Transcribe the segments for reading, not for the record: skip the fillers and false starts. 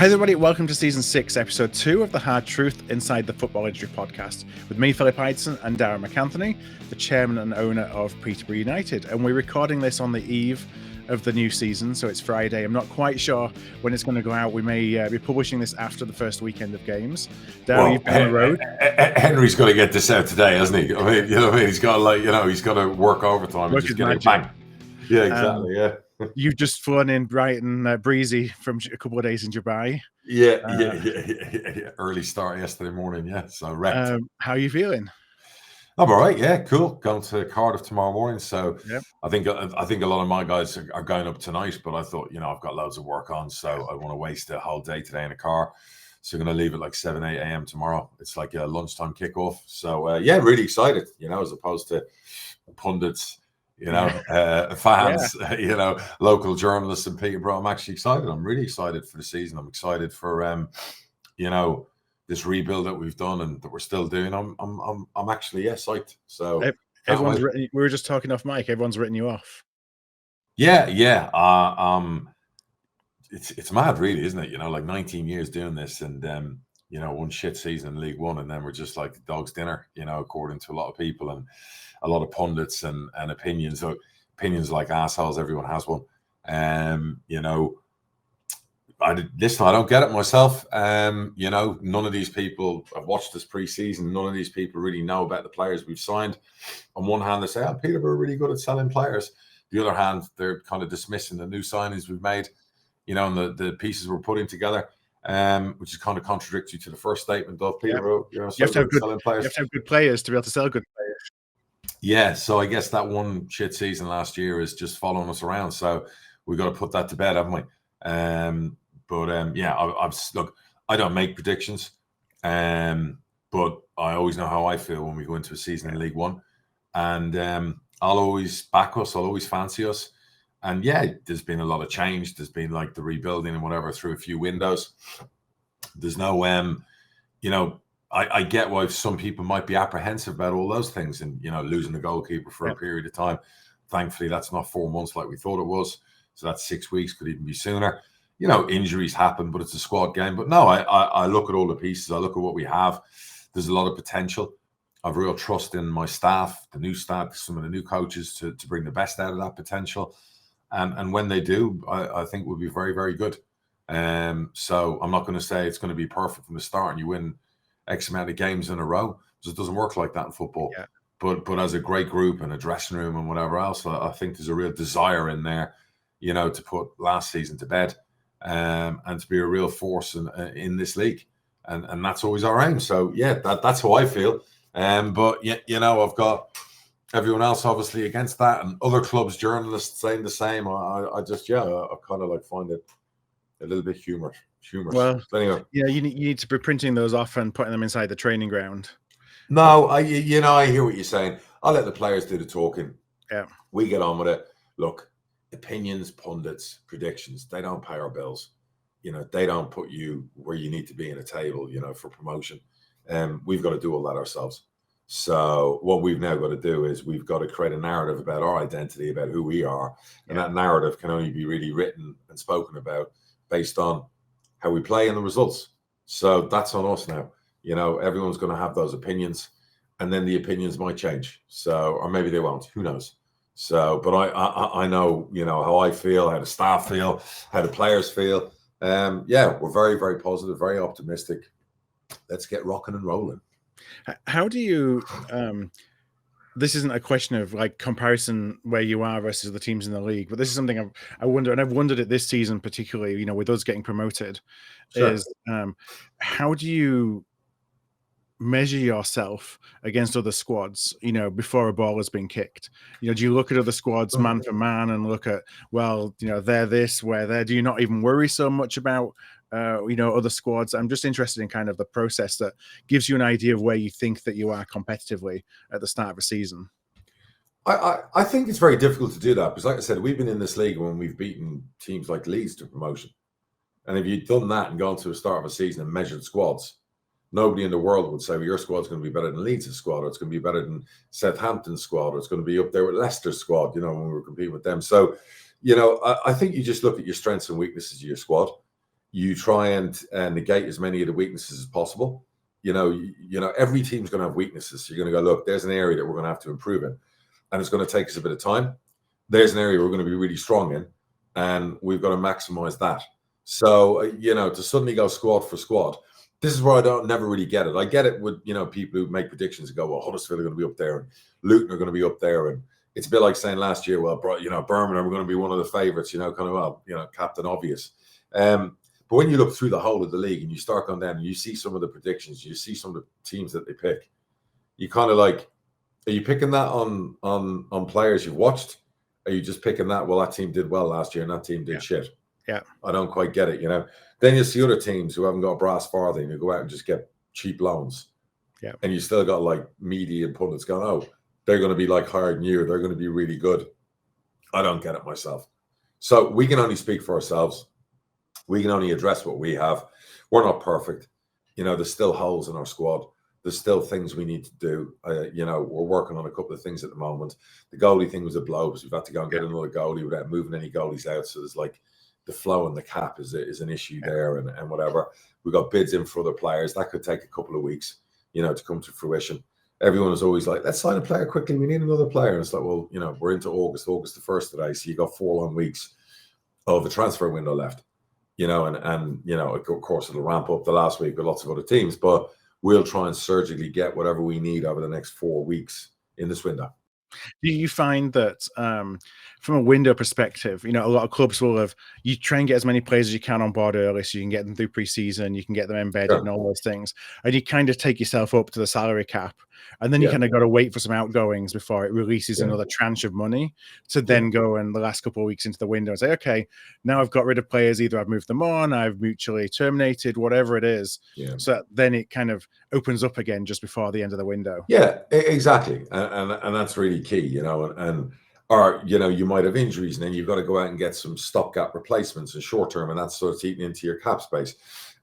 Hi everybody, welcome to Season 6, Episode 2 of The Hard Truth Inside the Football Industry podcast with me, Philip Ideson, and Darragh MacAnthony, the chairman and owner of Peterborough United. And we're recording this on the eve of the new season, so it's Friday. I'm not quite sure when it's going to go out. We may be publishing this after the first weekend of games. Darragh, you've been on the road. Henry's got to get this out today, hasn't he? I mean, you know what I mean? He's got to, he's got to work overtime and just get it bang. Yeah, exactly. Yeah. You've just flown in bright and breezy from a couple of days in Dubai. Yeah. Early start yesterday morning. Yeah, so wrecked. How are you feeling? I'm all right. Yeah, cool. Going to Cardiff tomorrow morning. So yep. I think a lot of my guys are going up tonight, but I thought, I've got loads of work on, so I want to waste a whole day today in a car. So I'm going to leave at like 7, 8 a.m. tomorrow. It's like a lunchtime kickoff. So really excited, as opposed to pundits, fans, local journalists in Peterborough. I'm actually excited. I'm really excited for the season. I'm excited for, this rebuild that we've done and that we're still doing. I'm actually psyched. So everyone's written. We were just talking off mic. Everyone's written you off. Yeah. It's mad, really, isn't it? Like 19 years doing this, and one shit season in League One, and then we're just like the dog's dinner, according to a lot of people and a lot of pundits and opinions. So opinions like assholes. Everyone has one. I don't get it myself. None of these people have watched this pre-season. None of these people really know about the players we've signed. On one hand, they say, Peterborough are really good at selling players. The other hand, they're kind of dismissing the new signings we've made, and the pieces we're putting together, which is kind of contradictory to the first statement of Peterborough. You have to have good players to be able to sell good players. Yeah, so I guess that one shit season last year is just following us around. So we've got to put that to bed, haven't we? Look, I don't make predictions, but I always know how I feel when we go into a season in League One, and I'll always back us. I'll always fancy us, and there's been a lot of change. There's been like the rebuilding and whatever through a few windows. There's no, I get why some people might be apprehensive about all those things, and losing the goalkeeper for a period of time. Thankfully, that's not 4 months like we thought it was. So that's 6 weeks, could even be sooner. Injuries happen, but it's a squad game. But no, I look at all the pieces. I look at what we have. There's a lot of potential. I've real trust in my staff, the new staff, some of the new coaches to bring the best out of that potential. And when they do, I think we'll be very, very good. So I'm not going to say it's going to be perfect from the start and you win X amount of games in a row, because it doesn't work like that in football. Yeah. But as a great group and a dressing room and whatever else, I think there's a real desire in there, to put last season to bed. And to be a real force in this league, and that's always our aim. So that's how I feel. But I've got everyone else obviously against that, and other clubs, journalists saying the same. I kind of like find it a little bit humorous. Well, but anyway, you need to be printing those off and putting them inside the training ground. No, I hear what you're saying. I'll let the players do the talking. Yeah, we get on with it. Look. Opinions, pundits, predictions, they don't pay our bills. They don't put you where you need to be in a table, for promotion. We've got to do all that ourselves. So what we've now got to do is we've got to create a narrative about our identity, about who we are. And that narrative can only be really written and spoken about based on how we play and the results. So that's on us now. Everyone's going to have those opinions, and then the opinions might change. So, or maybe they won't, who knows? So, but I know, how I feel, how the staff feel, how the players feel. We're very, very positive, very optimistic. Let's get rocking and rolling. How do you, this isn't a question of like comparison where you are versus the teams in the league, but this is something I wonder, and I've wondered it this season, particularly, with us getting promoted, sure. Is how do you measure yourself against other squads, before a ball has been kicked? Do you look at other squads man for man and look at, they're this, where they're, do you not even worry so much about, other squads? I'm just interested in kind of the process that gives you an idea of where you think that you are competitively at the start of a season. I think it's very difficult to do that, because like I said, we've been in this league when we've beaten teams like Leeds to promotion. And if you'd done that and gone to the start of a season and measured squads, nobody in the world would say, well, your squad's going to be better than Leeds' squad, or it's going to be better than Southampton's squad, or it's going to be up there with Leicester's squad, when we were competing with them. So, I think you just look at your strengths and weaknesses of your squad. you try and negate as many of the weaknesses as possible. You know, every team's going to have weaknesses. So you're going to go, look, there's an area that we're going to have to improve in, and it's going to take us a bit of time. There's an area we're going to be really strong in, and we've got to maximize that. So, you know, to suddenly go squad for squad, this is where I never really get it. I get it with, you know, people who make predictions and go, well, Huddersfield are going to be up there and Luton are going to be up there. And it's a bit like saying last year, well, you know, Birmingham are going to be one of the favourites, you know, kind of, well, you know, Captain Obvious. But when you look through the whole of the league and you start going down and you see some of the predictions, you see some of the teams that they pick, you kind of like, are you picking that on players you've watched? Are you just picking that, well, that team did well last year and that team did shit? Yeah. I don't quite get it, you know. Then you see other teams who haven't got a brass farthing who go out and just get cheap loans. Yeah. And you still got like media and pundits going, oh, they're going to be like higher than you. They're going to be really good. I don't get it myself. So we can only speak for ourselves. We can only address what we have. We're not perfect. You know, there's still holes in our squad. There's still things we need to do. You know, we're working on a couple of things at the moment. The goalie thing was a blow because we've had to go and get another goalie without moving any goalies out. So there's like the flow and the cap is an issue there and whatever. We've got bids in for other players. That could take a couple of weeks, you know, to come to fruition. Everyone is always like, let's sign a player quickly. We need another player. And it's like, well, you know, we're into August the 1st today. So you got 4 long weeks of the transfer window left, you know, and you know, of course, it'll ramp up the last week with lots of other teams, but we'll try and surgically get whatever we need over the next 4 weeks in this window. Do you find that from a window perspective, you know, a lot of clubs will have, you try and get as many players as you can on board early so you can get them through pre-season, you can get them embedded and all those things. And you kind of take yourself up to the salary cap. And then you kind of got to wait for some outgoings before it releases another tranche of money to then go in the last couple of weeks into the window and say, okay, now I've got rid of players. Either I've moved them on, I've mutually terminated, whatever it is. So then it kind of opens up again just before the end of the window. Yeah, exactly. And that's really key, you know, or, you know, you might have injuries and then you've got to go out and get some stopgap replacements and short term, and that's sort of eating into your cap space.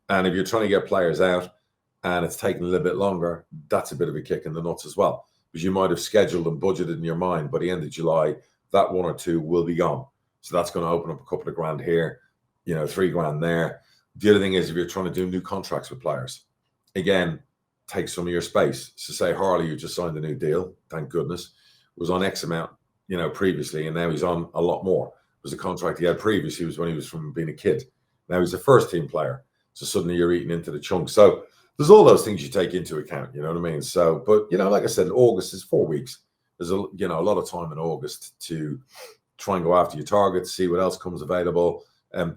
And if you're trying to get players out and it's taking a little bit longer, that's a bit of a kick in the nuts as well, because you might have scheduled and budgeted in your mind by the end of July, that 1 or 2 will be gone. So that's going to open up a couple of grand here, you know, 3 grand there. The other thing is if you're trying to do new contracts with players, again, take some of your space. So say Harley, you just signed a new deal, thank goodness, was on X amount, you know, previously, and now he's on a lot more. It was a contract he had previously, was when he was from being a kid. Now he's a first team player. So suddenly you're eating into the chunk. So there's all those things you take into account, you know what I mean? So, but, you know, like I said, August is 4 weeks. There's a lot of time in August to try and go after your targets, see what else comes available.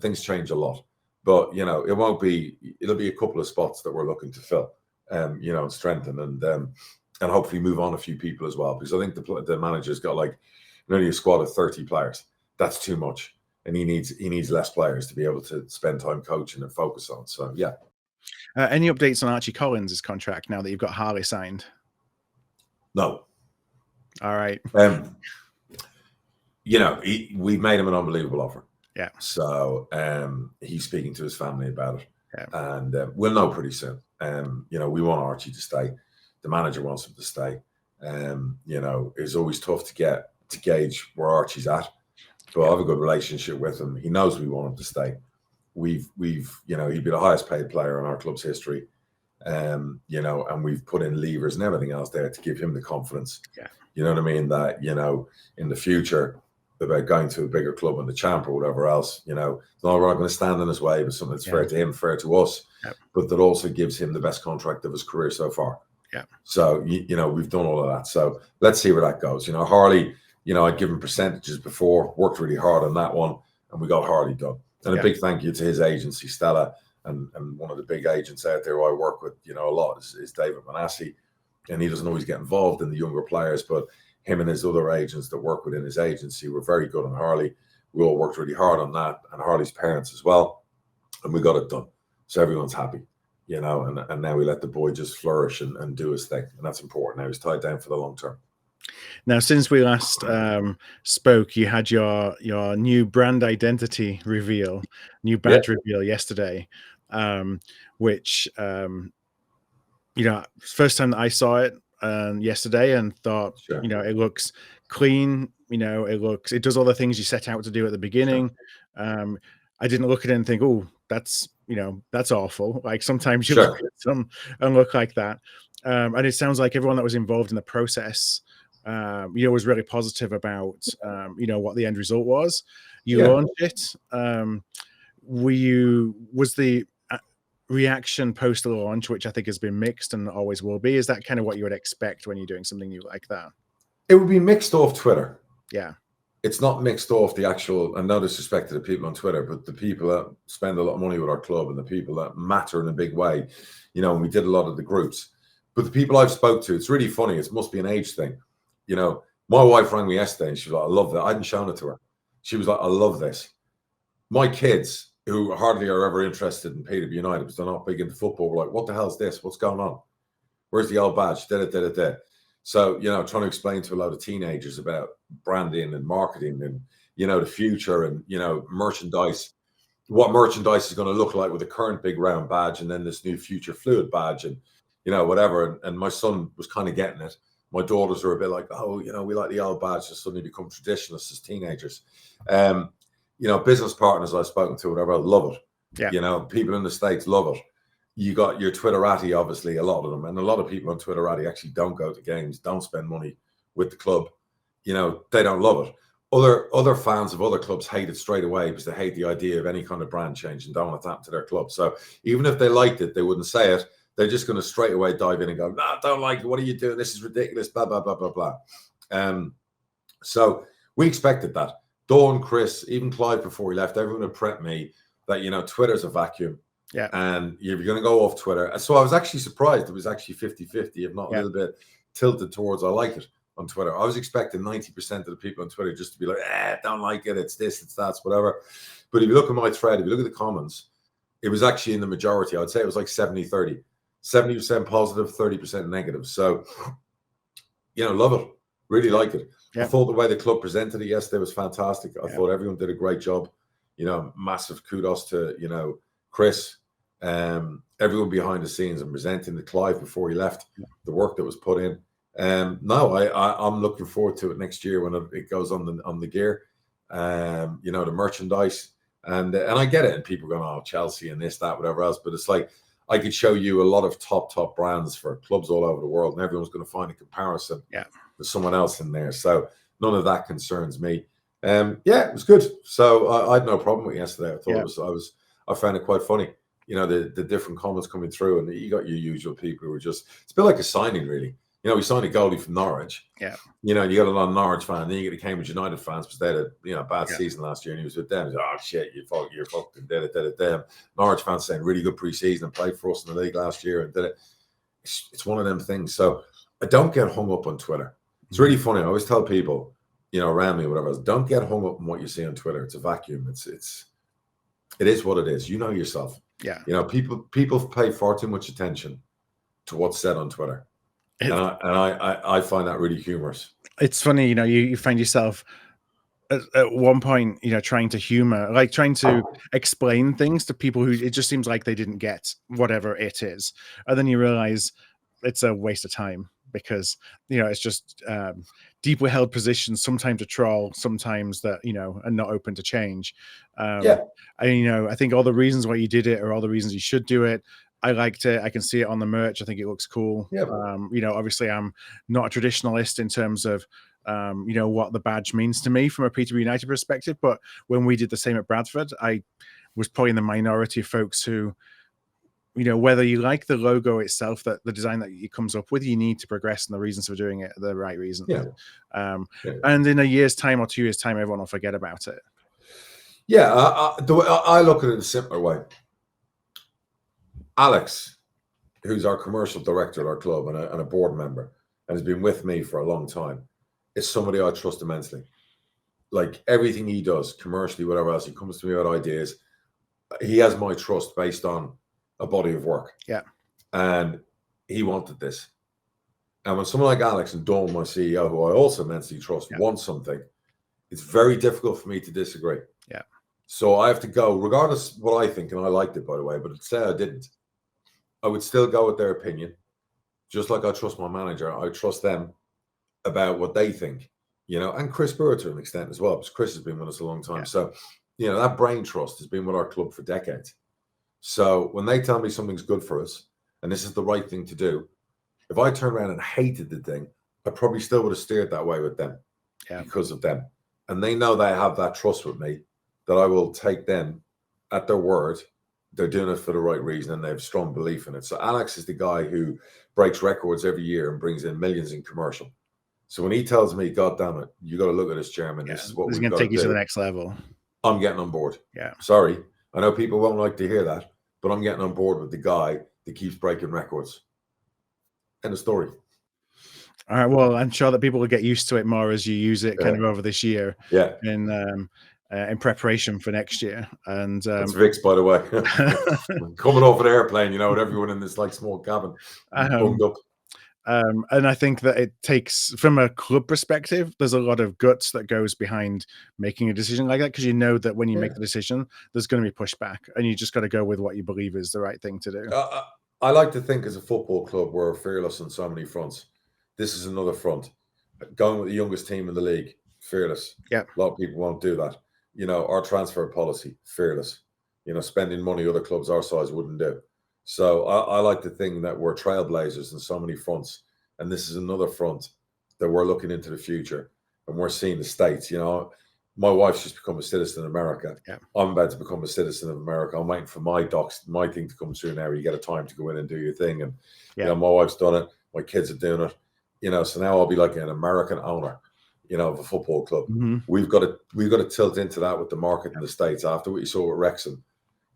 Things change a lot, but, you know, it'll be a couple of spots that we're looking to fill, you know, strengthen and hopefully move on a few people as well, because I think the manager's got like nearly a squad of 30 players. That's too much. And he needs less players to be able to spend time coaching and focus on. So, yeah. Any updates on Archie Collins' contract now that you've got Harley signed? No. All right. You know, we've made him an unbelievable offer. Yeah. So he's speaking to his family about it. Yeah. And we'll know pretty soon. You know, we want Archie to stay. The manager wants him to stay. You know, it's always tough to gauge where Archie's at. But I have a good relationship with him. He knows we want him to stay. We've you know, he'd be the highest paid player in our club's history. You know, and we've put in levers and everything else there to give him the confidence. Yeah. You know what I mean? That, you know, in the future, about going to a bigger club in the champ or whatever else, you know, no, we're not going to stand in his way, but something that's fair to him, fair to us, but that also gives him the best contract of his career so far. Yeah. So, you know, we've done all of that. So let's see where that goes. You know, Harley, you know, I'd given percentages before, worked really hard on that one, and we got Harley done. And a big thank you to his agency, Stella, and one of the big agents out there who I work with, you know, a lot is David Manassi. And he doesn't always get involved in the younger players, but him and his other agents that work within his agency were very good on Harley. We all worked really hard on that, and Harley's parents as well. And we got it done. So everyone's happy, you know, and now we let the boy just flourish and do his thing. And that's important. Now he's tied down for the long term. Now, since we last spoke, you had your new brand identity reveal, new badge reveal yesterday, which, you know, first time that I saw it yesterday and thought, you know, it looks clean, you know, it does all the things you set out to do at the beginning. I didn't look at it and think, oh, that's that's awful. Like sometimes you Sure. look at some and look like that. And it sounds like everyone that was involved in the process, was really positive about, what the end result was. You launched it. Was the reaction post launch, which I think has been mixed and always will be, is that kind of what you would expect when you're doing something new like that? It would be mixed off Twitter. Yeah. It's not mixed off the actual, and no disrespect to the people on Twitter, but the people that spend a lot of money with our club and the people that matter in a big way, and we did a lot of the groups. But the people I've spoke to, it's really funny. It must be an age thing. My wife rang me yesterday and she was like, I love that. I hadn't shown it to her. She was like, I love this. My kids, who hardly are ever interested in Peterborough United because they're not big into football, were like, what the hell is this? What's going on? Where's the old badge? So, trying to explain to a lot of teenagers about branding and marketing and, the future and, merchandise, what merchandise is going to look like with the current big round badge and then this new future fluid badge and, whatever. And my son was kind of getting it. My daughters are a bit like, oh, we like the old badge to suddenly become traditionalists as teenagers. Business partners I've spoken to, whatever, love it. Yeah. People in the States love it. You got your Twitterati, obviously, a lot of them. And a lot of people on Twitterati actually don't go to games, don't spend money with the club. They don't love it. Other fans of other clubs hate it straight away because they hate the idea of any kind of brand change and don't want it to happen to their club. So even if they liked it, they wouldn't say it. They're just going to straight away dive in and go, no, don't like it. What are you doing? This is ridiculous, blah, blah, blah, blah, blah. So we expected that. Dawn, Chris, even Clive before he left, everyone had prepped me that, Twitter's a vacuum. Yeah. And you're going to go off Twitter. So I was actually surprised it was actually 50-50, if not a little bit tilted towards I like it on Twitter. I was expecting 90% of the people on Twitter just to be like, don't like it. It's this, it's that, whatever. But if you look at my thread, if you look at the comments, it was actually in the majority. I'd say it was like 70-30. 70% positive, 30% negative. So, love it. Really like it. Yeah. I thought the way the club presented it yesterday was fantastic. I thought everyone did a great job. Massive kudos to, Chris, everyone behind the scenes and presenting the Clive before he left, the work that was put in. I'm looking forward to it next year when it goes on the gear, the merchandise. And I get it. And people going, oh, Chelsea and this, that, whatever else. But it's like, I could show you a lot of top brands for clubs all over the world, and everyone's going to find a comparison to someone else in there. So none of that concerns me. It was good. So I had no problem with it yesterday. I thought I found it quite funny. The different comments coming through, and you got your usual people who are just, it's a bit like a signing, really. We signed a goalie from Norwich. Yeah. You got a lot of Norwich fans. Then you get the Cambridge United fans because they had a bad season last year, and he was with them. He's like, oh shit, you're fucking. Norwich fans saying really good preseason and played for us in the league last year and did it. It's one of them things. So I don't get hung up on Twitter. It's really funny. I always tell people, around me, whatever else, don't get hung up on what you see on Twitter. It's a vacuum. It is what it is. You know yourself. Yeah. People pay far too much attention to what's said on Twitter. And I find that really humorous. It's funny, you find yourself at one point, trying to explain things to people who it just seems like they didn't get whatever it is. And then you realize it's a waste of time because, it's just deeply held positions, sometimes a troll, sometimes that, are not open to change. And, I think all the reasons why you did it are all the reasons you should do it. I liked it. I can see it on the merch. I think it looks cool. Yeah. Obviously I'm not a traditionalist in terms of, what the badge means to me from a Peterborough United perspective. But when we did the same at Bradford, I was probably in the minority of folks who, whether you like the logo itself, that the design that it comes up with, you need to progress and the reasons for doing it are the right reasons. Yeah. And in a year's time or 2 years' time, everyone will forget about it. Yeah. I look at it a simpler way. Alex, who's our commercial director at our club and a board member and has been with me for a long time, is somebody I trust immensely. Like everything he does commercially, whatever else, he comes to me with ideas. He has my trust based on a body of work. Yeah. And he wanted this. And when someone like Alex and Dawn, my CEO, who I also immensely trust, wants something, it's very difficult for me to disagree. Yeah. So I have to go, regardless of what I think, and I liked it, by the way, but say I didn't, I would still go with their opinion. Just like I trust my manager, I trust them about what they think, and Chris Brewer to an extent as well, because Chris has been with us a long time. Yeah. So, that brain trust has been with our club for decades. So when they tell me something's good for us and this is the right thing to do, if I turned around and hated the thing, I probably still would have steered that way with them because of them. And they know they have that trust with me that I will take them at their word. They're doing it for the right reason and they have strong belief in it. So Alex is the guy who breaks records every year and brings in millions in commercial. So when he tells me, God damn it, you got to look at this, Chairman. This is what we're going to take you to the next level. I'm getting on board. Yeah. Sorry. I know people won't like to hear that, but I'm getting on board with the guy that keeps breaking records. End of story. All right. Well, I'm sure that people will get used to it more as you use it kind of over this year. Yeah. In preparation for next year. And it's Vic's, by the way. Coming off an airplane, you know, with everyone in this like small cabin, bunged up. And I think that it takes, from a club perspective, there's a lot of guts that goes behind making a decision like that, because you know that when you make the decision, there's going to be pushback, and you just got to go with what you believe is the right thing to do. I like to think as a football club, we're fearless on so many fronts. This is another front. Going with the youngest team in the league, fearless. Yeah. A lot of people won't do that. You know, our transfer policy, fearless. You know, spending money other clubs our size wouldn't do. So I like to think that we're trailblazers in so many fronts. And this is another front that we're looking into the future. And we're seeing the States. You know, my wife's just become a citizen in America. Yeah. I'm about to become a citizen of America. I'm waiting for my thing to come through now. You get a time to go in and do your thing. And, you know, my wife's done it. My kids are doing it. You know, so now I'll be like an American owner, you know, of a football club. We've got to tilt into that with the market in the States. After what you saw with Wrexham,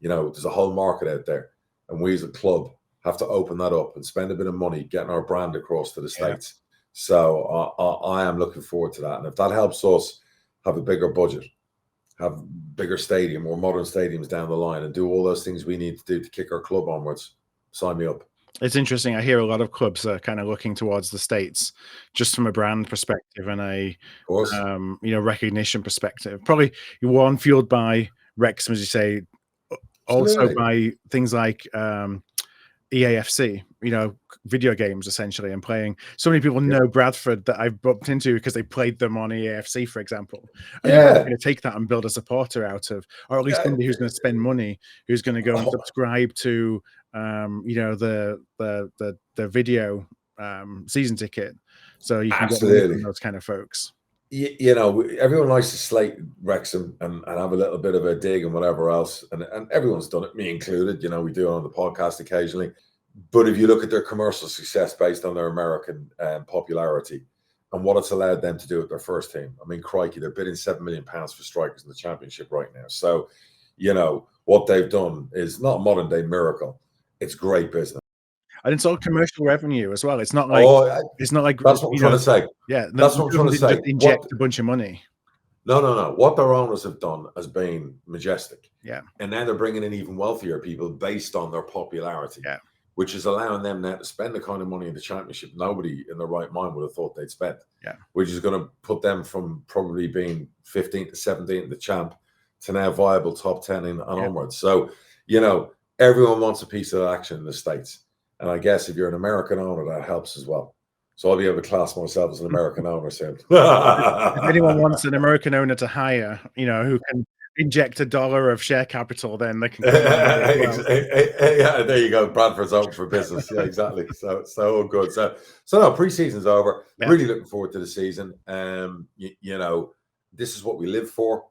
you know, there's a whole market out there. And we as a club have to open that up and spend a bit of money getting our brand across to the States. So I am looking forward to that. And if that helps us have a bigger budget, have bigger stadium or modern stadiums down the line, and do all those things we need to do to kick our club onwards, sign me up. It's interesting. I hear a lot of clubs are kind of looking towards the States just from a brand perspective and a you know, recognition perspective. Probably one fueled by Wrexham, as you say, also by things like EAFC, you know, video games essentially, and playing. So many people know Bradford that I've bumped into because they played them on EAFC, for example. And they're going to take that and build a supporter out of, or at least somebody who's going to spend money, who's going to go and subscribe to, you know, the video season ticket, so you can get those kind of folks. You know, everyone likes to slate Wrexham and have a little bit of a dig and whatever else, and everyone's done it, me included. You know, we do it on the podcast occasionally. But if you look at their commercial success based on their American popularity and what it's allowed them to do with their first team, I mean, crikey, they're bidding £7 million for strikers in the Championship right now. So, you know, what they've done is not a modern day miracle. It's great business. And it's all commercial revenue as well. It's not like it's not like that's what I'm trying to say. Yeah, that's what I'm trying to say. Just inject a bunch of money. No. What their owners have done has been majestic. Yeah, and now they're bringing in even wealthier people based on their popularity. Yeah, which is allowing them now to spend the kind of money in the Championship nobody in their right mind would have thought they'd spend. Yeah, which is going to put them from probably being 15th to 17th in the champ to now viable top 10 and onwards. So, you know, everyone wants a piece of that action in the States. And I guess if you're an American owner, that helps as well. So I'll be able to class myself as an American owner soon. If anyone wants an American owner to hire, you know, who can inject $1 of share capital, then they can. Yeah, there you go. Bradford's open for business. Yeah, exactly. So good. So no, pre-season's over. Yeah. Really looking forward to the season. You know, this is what we live for.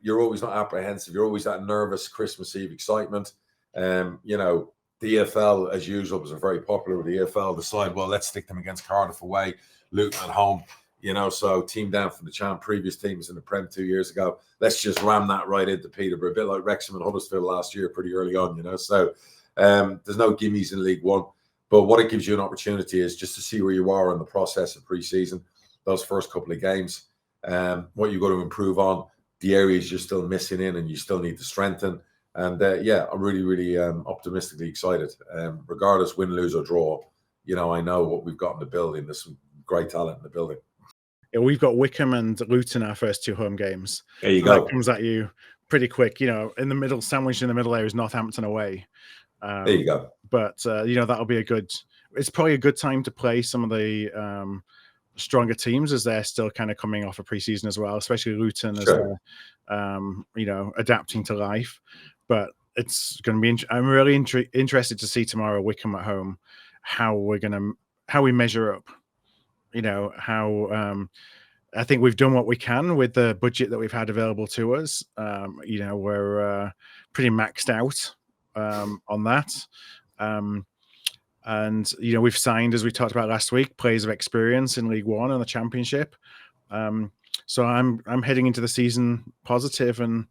You're always not apprehensive. You're always that nervous Christmas Eve excitement. You know, the EFL, as usual, was very popular with the EFL. Decide, well, let's stick them against Cardiff away, Luton at home. You know, so team down from the champ, previous teams in the Prem 2 years ago. Let's just ram that right into Peterborough, a bit like Wrexham and Huddersfield last year, pretty early on, you know. So there's no gimmies in League One. But what it gives you an opportunity is just to see where you are in the process of pre-season, those first couple of games, what you've got to improve on, the areas you're still missing in and you still need to strengthen. And yeah, I'm really optimistically excited. Regardless, win, lose or draw, you know, I know what we've got in the building. There's some great talent in the building. Yeah, we've got Wickham and Luton our first two home games. There you go. That comes at you pretty quick. You know, in the middle, sandwiched in the middle there is Northampton away. There you go. But you know, that'll be a good. It's probably a good time to play some of the stronger teams as they're still kind of coming off a preseason as well, especially Luton as they're you know, adapting to life. But it's going to be. I'm really interested to see tomorrow Wycombe at home how we measure up. You know how. I think we've done what we can with the budget that we've had available to us. You know, we're pretty maxed out on that. And, you know, we've signed, as we talked about last week, players of experience in League One and the Championship. So I'm heading into the season positive and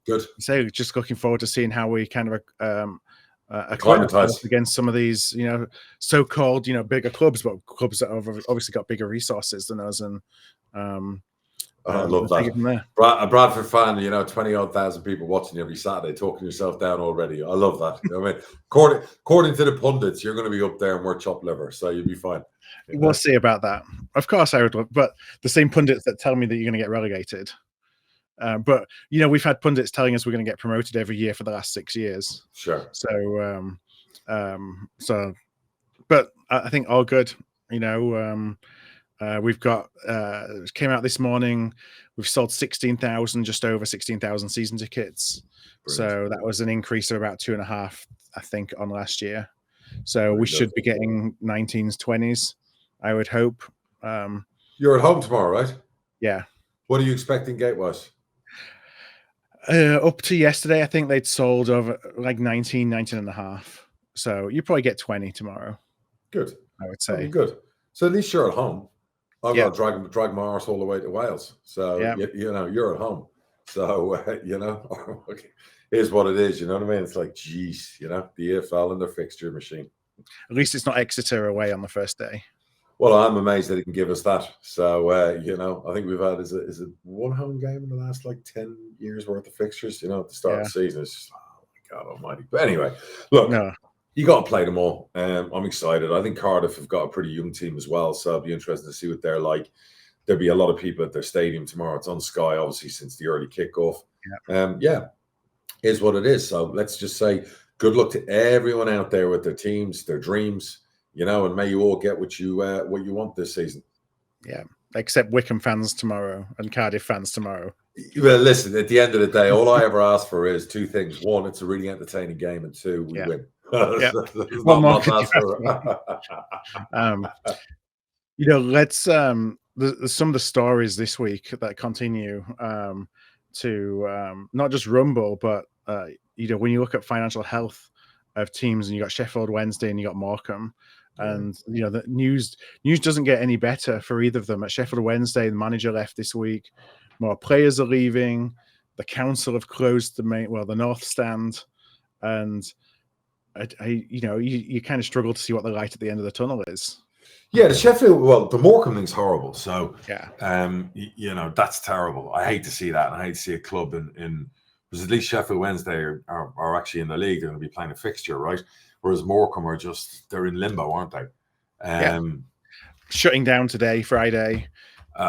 good. Say just looking forward to seeing how we kind of acclimatize against some of these, you know, so-called, you know, bigger clubs, but clubs that have obviously got bigger resources than us. And I love that. A Bradford fan, you know, 20,000 people watching every Saturday, talking yourself down already. I love that. You know what I mean? According to the pundits, you're going to be up there and we're chopped liver, so you'll be fine. We'll see about that. Of course I would, but the same pundits that tell me that you're going to get relegated. But, you know, we've had pundits telling us we're going to get promoted every year for the last 6 years. Sure. So, but I think all good, you know. We've got came out this morning. We've sold 16,000, just over 16,000 season tickets. Brilliant. So that was an increase of about 2.5, I think, on last year. So we should be getting 19s, 20s, I would hope. You're at home tomorrow, right? Yeah. What are you expecting gate-wise? Up to yesterday, I think they'd sold over like 19 and a half. So you probably get 20 tomorrow. Good. I would say. Good. So at least you're at home. I've got to drag my arse all the way to Wales. So, you know, you're at home. So, you know, here's what it is. You know what I mean? It's like, geez, you know, the EFL and their fixture machine. At least it's not Exeter away on the first day. Well, I'm amazed that it can give us that. So, you know, I think we've had is it one home game in the last like 10 years worth of fixtures, you know, at the start of the season. It's just, oh my God almighty. But anyway, look, you got to play them all. I'm excited. I think Cardiff have got a pretty young team as well. So it'll be interesting to see what they're like. There'll be a lot of people at their stadium tomorrow. It's on Sky, obviously, since the early kickoff. Is what it is. So let's just say good luck to everyone out there with their teams, their dreams. You know, and may you all get what you want this season. Yeah, except Wycombe fans tomorrow and Cardiff fans tomorrow. Well, listen, at the end of the day, all I ever ask for is two things. One, it's a really entertaining game, and two, we win. One more. You know, let's some of the stories this week that continue to not just rumble, but you know, when you look at financial health of teams, and you got Sheffield Wednesday and you got Morham. And you know, the news doesn't get any better for either of them. At Sheffield Wednesday, the manager left this week. More players are leaving. The council have closed the North Stand, and you know, you kind of struggle to see what the light at the end of the tunnel is. Yeah, the Sheffield, the Morham thing's horrible. So yeah, you know, that's terrible. I hate to see that, and I hate to see a club in because at least Sheffield Wednesday are actually in the league. They're going to be playing a fixture, right? Whereas Morham are they're in limbo, aren't they? Shutting down today, Friday,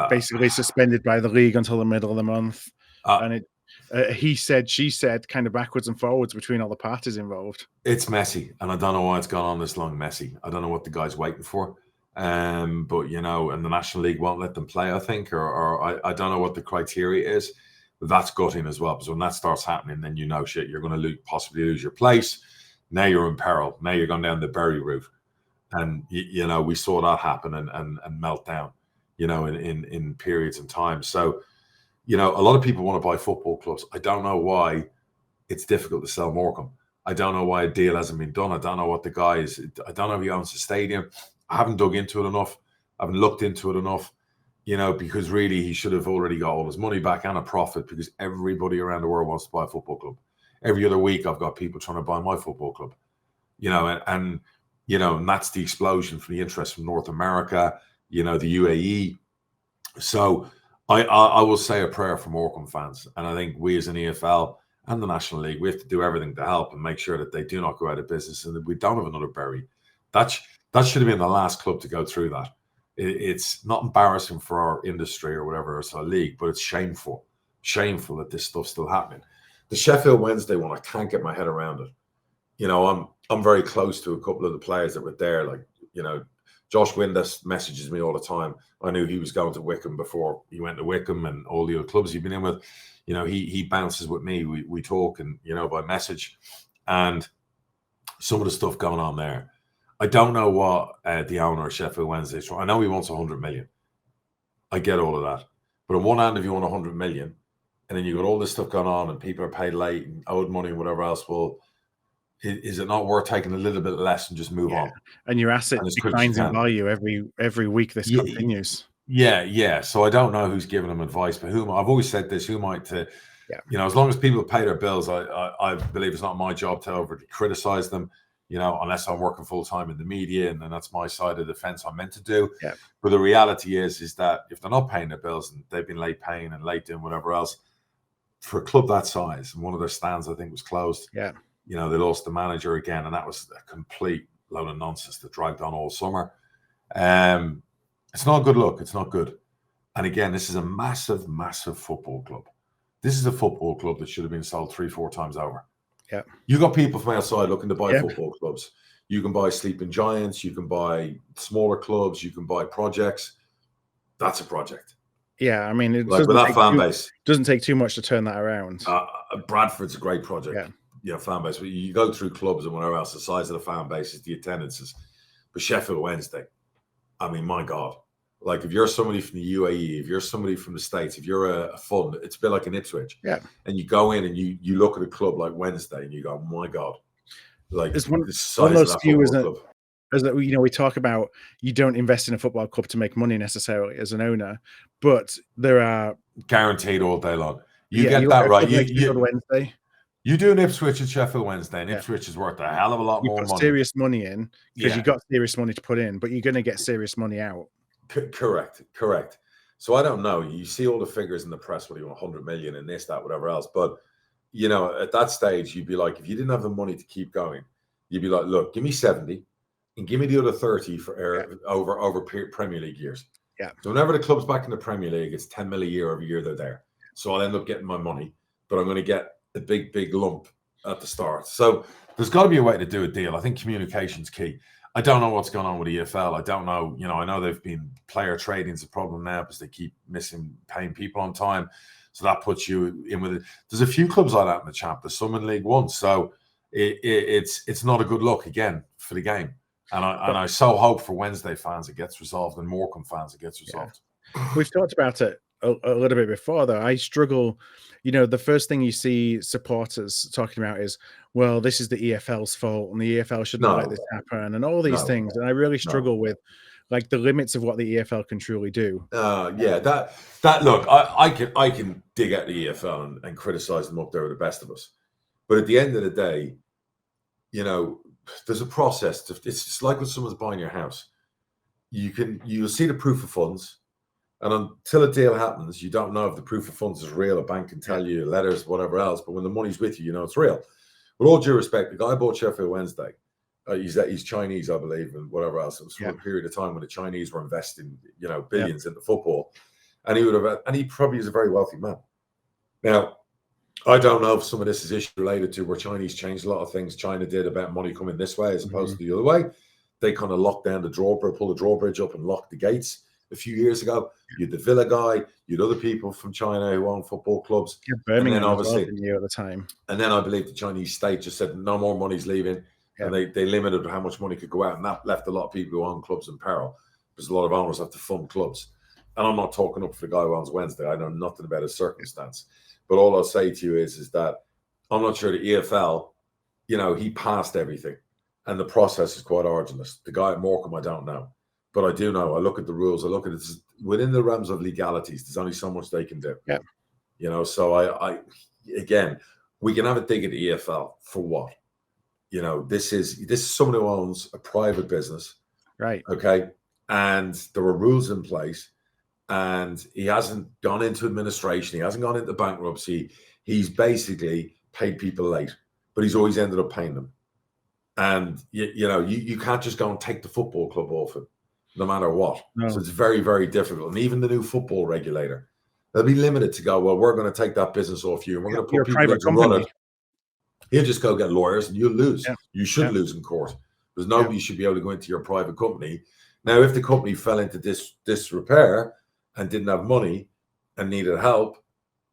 basically suspended by the league until the middle of the month. And he said, she said, kind of backwards and forwards between all the parties involved. It's messy, and I don't know why it's gone on this long. Messy. I don't know what the guy's waiting for. But you know, and the National League won't let them play, I think, or I don't know what the criteria is. But that's gutting as well, because when that starts happening, then you know, shit, you're going to possibly lose your place. Now you're in peril. Now you're going down the Bury route. And, you know, we saw that happen and melt down, you know, in periods and times. So, you know, a lot of people want to buy football clubs. I don't know why it's difficult to sell Morham. I don't know why a deal hasn't been done. I don't know what the guy is. I don't know if he owns the stadium. I haven't dug into it enough. I haven't looked into it enough, you know, because really he should have already got all his money back and a profit, because everybody around the world wants to buy a football club. Every other week, I've got people trying to buy my football club, you know, and you know, and that's the explosion from the interest from North America, you know, the UAE. So I will say a prayer for Morham fans, and I think we as an EFL and the National League, we have to do everything to help and make sure that they do not go out of business and that we don't have another Bury. That should have been the last club to go through that. It's not embarrassing for our industry or whatever, it's our league, but it's shameful that this stuff's still happening. The Sheffield Wednesday one, I can't get my head around it. You know, I'm very close to a couple of the players that were there, like, you know, Josh Windass messages me all the time. I knew he was going to Wycombe before he went to Wycombe, and all the other clubs he'd been in with. You know, he bounces with me. We talk, and you know, by message, and some of the stuff going on there. I don't know what the owner of Sheffield Wednesday is trying. I know he wants 100 million. I get all of that, but on one hand, if you want 100 million, and then you got all this stuff going on, and people are paid late and owed money and whatever else, well, is it not worth taking a little bit less and just move on? And your asset declines in value every week this continues. Yeah. So I don't know who's giving them advice, but I've always said this, you know, as long as people pay their bills, I believe it's not my job to overly criticize them, you know, unless I'm working full time in the media, and then that's my side of the fence I'm meant to do. Yeah. But the reality is that if they're not paying their bills and they've been late paying and late doing whatever else, for a club that size, and one of their stands I think was closed. Yeah. You know, they lost the manager again, and that was a complete load of nonsense that dragged on all summer. It's not a good look. It's not good. And again, this is a massive, massive football club. This is a football club that should have been sold 3-4 times over. Yeah. You got people from outside looking to buy football clubs. You can buy sleeping giants. You can buy smaller clubs. You can buy projects. That's a project. Yeah, I mean, with that fan base, doesn't take too much to turn that around. Bradford's a great project. Yeah. You know, fan base. But you go through clubs and whatever else, the size of the fan base is the attendances. But Sheffield Wednesday, I mean, my God. Like, if you're somebody from the UAE, if you're somebody from the States, if you're a fund, it's a bit like an Ipswich. Yeah. And you go in and you look at a club like Wednesday and you go, my God. Like, it's one the size of those of that few, football club. As that, you know, we talk about you don't invest in a football club to make money necessarily as an owner, but there are guaranteed all day long. You get that right. Wednesday. You do an Ipswich at Sheffield Wednesday, and Ipswich is worth a hell of a lot more money. Serious money in because you've got serious money to put in, but you're going to get serious money out. Correct. So I don't know. You see all the figures in the press, what do you want, 100 million and this, that, whatever else. But, you know, at that stage, you'd be like, if you didn't have the money to keep going, you'd be like, look, give me 70 and give me the other 30 for over Premier League years. Yeah. So whenever the club's back in the Premier League, it's 10 million a year every year they're there. So I'll end up getting my money, but I'm going to get a big lump at the start. So there's got to be a way to do a deal. I think communication's key. I don't know what's going on with EFL. I don't know. You know, I know they've been player trading's a problem now because they keep missing paying people on time. So that puts you in with it. There's a few clubs like that in the champ. There's some in League One. So it's not a good look again for the game. And I so hope for Wednesday fans it gets resolved, and Morham fans it gets resolved. Yeah. We've talked about it a little bit before, though. I struggle. You know, the first thing you see supporters talking about is, well, this is the EFL's fault, and the EFL shouldn't let this happen, and all these things. And I really struggle with like the limits of what the EFL can truly do. That look, I can dig at the EFL and criticize them up there with the best of us, but at the end of the day, you know, there's a process. It's like when someone's buying your house. You'll see the proof of funds. And until a deal happens, you don't know if the proof of funds is real. A bank can tell you, letters, whatever else. But when the money's with you, you know it's real. With all due respect, the guy bought Sheffield Wednesday. He's Chinese, I believe, and whatever else. It was from a period of time when the Chinese were investing, you know, billions into football. And he probably is a very wealthy man. Now, I don't know if some of this is issue related to where Chinese changed a lot of things China did about money coming this way as opposed to the other way. They kind of locked down the drawbridge, pulled the drawbridge up and locked the gates a few years ago. You had the Villa guy, you had other people from China who own football clubs. Yeah, Birmingham obviously at the time. And then I believe the Chinese state just said no more money's leaving. Yeah. And they limited how much money could go out. And that left a lot of people who own clubs in peril because a lot of owners have to fund clubs. And I'm not talking up for the guy who owns Wednesday. I know nothing about his circumstance. But all I'll say to you is that I'm not sure the EFL, you know, he passed everything. And the process is quite arduous. The guy at Morham, I don't know. But I do know. I look at the rules. I look at it within the realms of legalities. There's only so much they can do. Yeah. You know, so I again, we can have a dig at the EFL for what? You know, this is someone who owns a private business. Right. Okay. And there are rules in place. And he hasn't gone into administration. He hasn't gone into bankruptcy. He's basically paid people late, but he's always ended up paying them. And, you know, you can't just go and take the football club off him, no matter what. No. So it's very, very difficult. And even the new football regulator, they'll be limited to go, well, we're going to take that business off you. And we're going to put people in to run it. He'll just go get lawyers and you'll lose. Yeah. You should lose in court. Because nobody should be able to go into your private company Now, if the company fell into disrepair and didn't have money and needed help,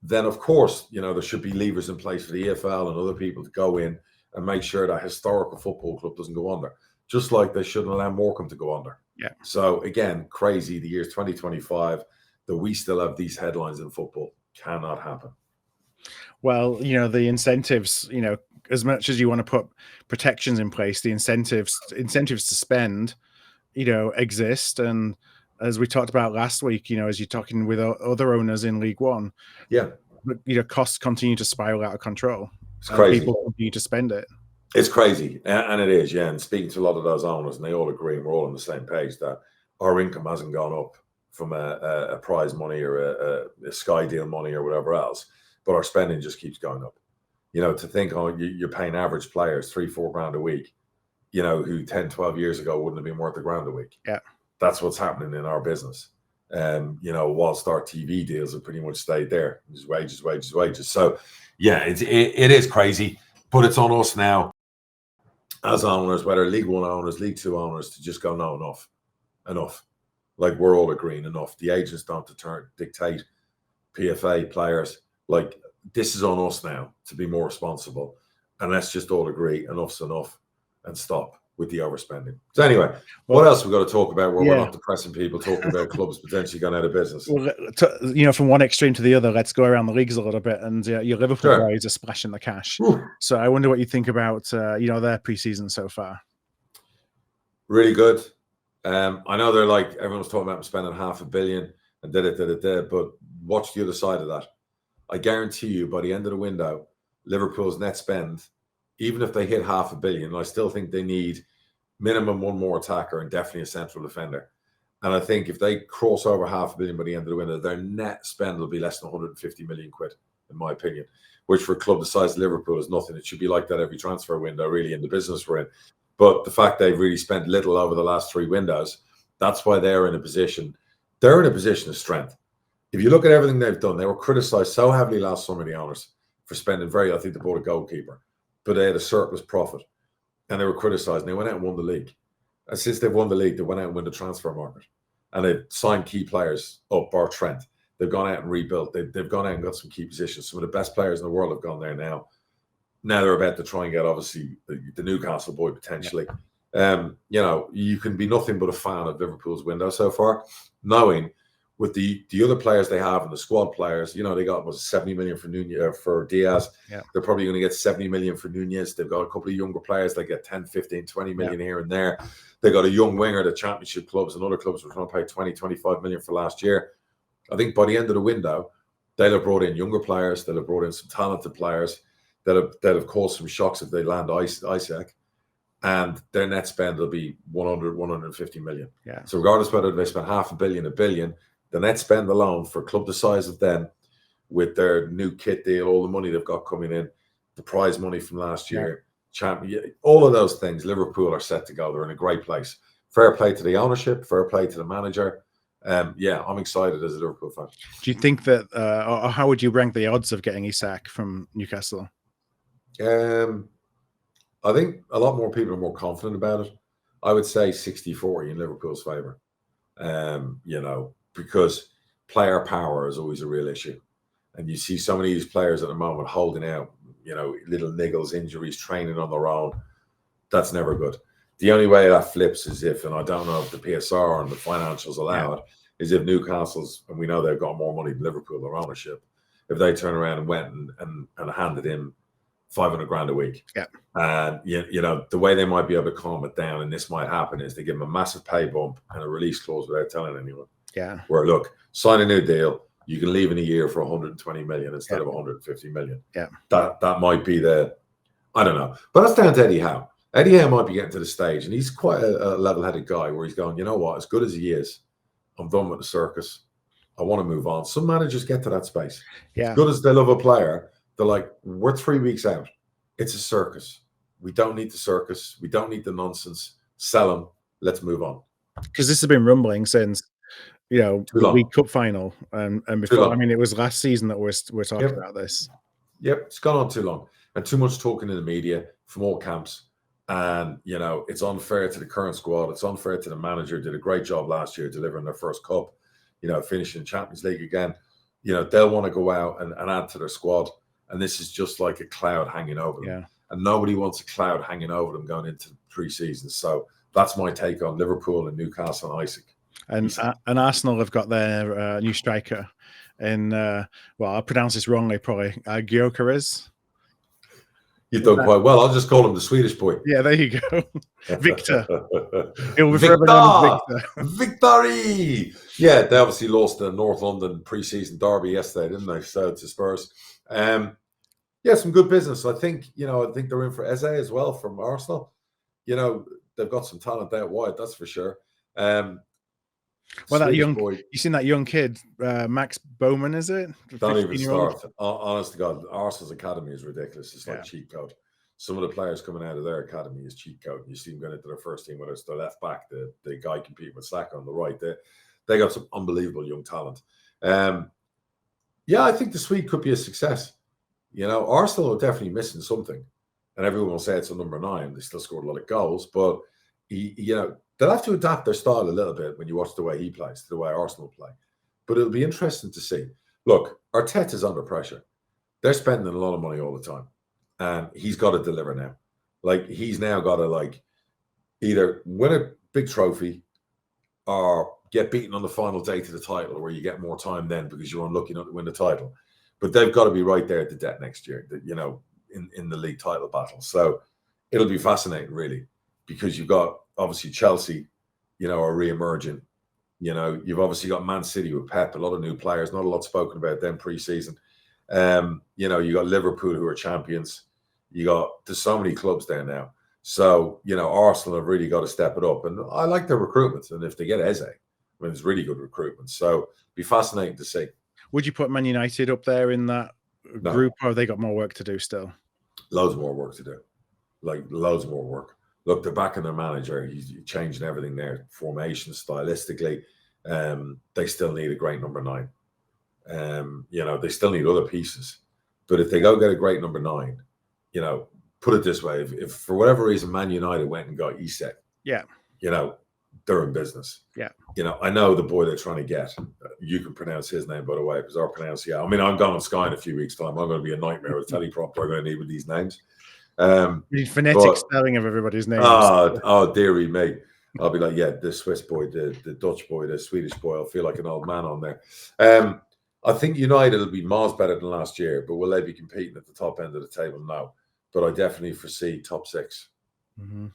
then of course, there should be levers in place for the EFL and other people to go in and make sure that historical football club doesn't go under, just like they shouldn't allow Morham to go under. Yeah. So again, crazy. The year's 2025 that we still have these headlines in football cannot happen. Well, the incentives, as much as you want to put protections in place, the incentives to spend, exist. And as we talked about last week, as you're talking with other owners in League One, yeah, costs continue to spiral out of control. It's crazy. People continue to spend it. It's crazy, and it is, yeah. And speaking to a lot of those owners, and they all agree, and we're all on the same page, that our income hasn't gone up from a prize money or a Sky deal money or whatever else, but our spending just keeps going up. To think, you're paying average players $3-4 grand a week, who 10-12 years ago wouldn't have been worth £1 a week. Yeah, that's what's happening in our business. Whilst our TV deals have pretty much stayed there, just wages. So yeah, it is crazy, but it's on us now as owners, whether League One owners, League Two owners, to just go, no, enough. Like, we're all agreeing enough. The agents don't dictate PFA players. Like, this is on us now to be more responsible, and let's just all agree enough's enough and stop with the overspending. So anyway, what else we've got to talk about where we're not depressing people, talking about clubs potentially going out of business? Well, from one extreme to the other, let's go around the leagues a little bit. And your Liverpool guys are splashing the cash. Ooh. So I wonder what you think about their pre-season so far. Really good. I know they're like, everyone's talking about spending $500 million and but watch the other side of that. I guarantee you, by the end of the window, Liverpool's net spend, even if they hit $500 million, I still think they need minimum one more attacker and definitely a central defender. And I think if they cross over $500 million by the end of the window, their net spend will be less than 150 million quid, in my opinion, which for a club the size of Liverpool is nothing. It should be like that every transfer window, really, in the business we're in. But the fact they've really spent little over the last 3 windows, that's why they're in a position. They're in a position of strength. If you look at everything they've done, they were criticised so heavily last summer, the owners, for spending I think they bought a goalkeeper, but they had a surplus profit, and they were criticised, and they went out and won the league. And since they've won the league, they went out and won the transfer market, and they've signed key players up, bar Trent. They've gone out and rebuilt. They've gone out and got some key positions. Some of the best players in the world have gone there now. Now they're about to try and get, obviously, the Newcastle boy potentially. You can be nothing but a fan of Liverpool's window so far, knowing with the other players they have and the squad players, they got 70 million for Nunez, for Diaz. Yeah. They're probably going to get 70 million for Nunez. They've got a couple of younger players. They get 10, 15, 20 million here and there. They got a young winger that Championship clubs and other clubs were trying to pay 20, 25 million for last year. I think by the end of the window, they'll have brought in younger players. They'll have brought in some talented players that have caused some shocks if they land Isaac. And their net spend will be 100, 150 million. Yeah. So regardless whether they spend $500 million, $1 billion, the net spend alone for a club the size of them, with their new kit deal, all the money they've got coming in, the prize money from last year, all of those things, Liverpool are set to go. They're in a great place. Fair play to the ownership, fair play to the manager. I'm excited as a Liverpool fan. Do you think that, or how would you rank the odds of getting Isak from Newcastle? I think a lot more people are more confident about it. I would say 60-40 in Liverpool's favour. Because player power is always a real issue. And you see so many of these players at the moment holding out, little niggles, injuries, training on their own. That's never good. The only way that flips is if, and I don't know if the PSR and the financials allow it, is if Newcastle's, and we know they've got more money than Liverpool, their ownership, if they turn around and went and handed him 500 grand a week. Yeah. And, the way they might be able to calm it down, and this might happen, is they give him a massive pay bump and a release clause without telling anyone. Yeah. Where, look, sign a new deal, you can leave in a year for 120 million instead of 150 million. Yeah. That might be I don't know. But that's down to Eddie Howe. Eddie Howe might be getting to the stage, and he's quite a level-headed guy where he's going, you know what, as good as he is, I'm done with the circus. I want to move on. Some managers get to that space. Yeah. As good as they love a player, they're like, we're 3 weeks out. It's a circus. We don't need the circus. We don't need the nonsense. Sell them. Let's move on. Because this has been rumbling since, the League Cup final and before. I mean, it was last season that we're talking about this. Yep, it's gone on too long, and too much talking in the media from all camps. And, you know, it's unfair to the current squad. It's unfair to the manager. Did a great job last year delivering their first cup, you know, finishing Champions League again. You know, they'll want to go out and add to their squad. And this is just like a cloud hanging over them. Yeah. And nobody wants a cloud hanging over them going into pre-season. So that's my take on Liverpool and Newcastle and Isaac. And Arsenal have got their new striker in, well, I'll pronounce this wrongly probably, 𝗛𝗿𝗂𝗧𝗏. You've done quite well. I'll just call him the Swedish boy. Yeah, there you go. Victor. He'll be Victor! forever known as Victor. Victory! Yeah, they obviously lost the North London pre-season derby yesterday, didn't they? So to Spurs. Yeah, some good business. I think, you know, I think they're in for Eze as well from Arsenal. You know, they've got some talent out wide, that's for sure. Well, that young boy, you seen that young kid, Max Bowman, is it? Don't even start. Honest to God, Arsenal's academy is ridiculous. It's like cheat code. Some of the players coming out of their academy is cheat code. You see them going into their first team, whether it's the left back, the guy competing with Slack on the right. They got some unbelievable young talent. Yeah, I think the Swede could be a success. You know, Arsenal are definitely missing something, and everyone will say it's a number 9. They still scored a lot of goals, but you know, they'll have to adapt their style a little bit when you watch the way he plays to the way Arsenal play. But it'll be interesting to see. Look, Arteta's under pressure. They're spending a lot of money all the time, and he's got to deliver now. Like, he's now got to, like, either win a big trophy or get beaten on the final day to the title, where you get more time then because you're unlucky not to win the title. But they've got to be right there at the debt next year, you know, in the league title battle. So it'll be fascinating, really, because you've got, obviously, Chelsea, you know, are re-emerging. You know, you've obviously got Man City with Pep, a lot of new players, not a lot spoken about them pre-season. You know, you got Liverpool, who are champions. There's so many clubs there now. So, you know, Arsenal have really got to step it up. And I like their recruitment. And if they get Eze, I mean, it's really good recruitment. So it'll be fascinating to see. Would you put Man United up there in that group, or have they got more work to do still? Loads more work to do. Like, loads more work. Look, they're backing their manager. He's changing everything there, formation, stylistically. They still need a great number 9. You know, they still need other pieces. But if they go get a great number 9, you know, put it this way, if for whatever reason Man United went and got Isak, yeah, you know, they're in business. Yeah. You know, I know the boy they're trying to get. You can pronounce his name, by the way, because our pronunciation. I mean, I'm going on Sky in a few weeks' time. I'm going to be a nightmare with teleprompter. I'm going to need with these names. Phonetic spelling of everybody's names. Oh, dearie me. I'll be like, yeah, the Swiss boy, the Dutch boy, the Swedish boy. I'll feel like an old man on there. I think United will be miles better than last year, but will they be competing at the top end of the table? No. But I definitely foresee top 6. Mm-hmm.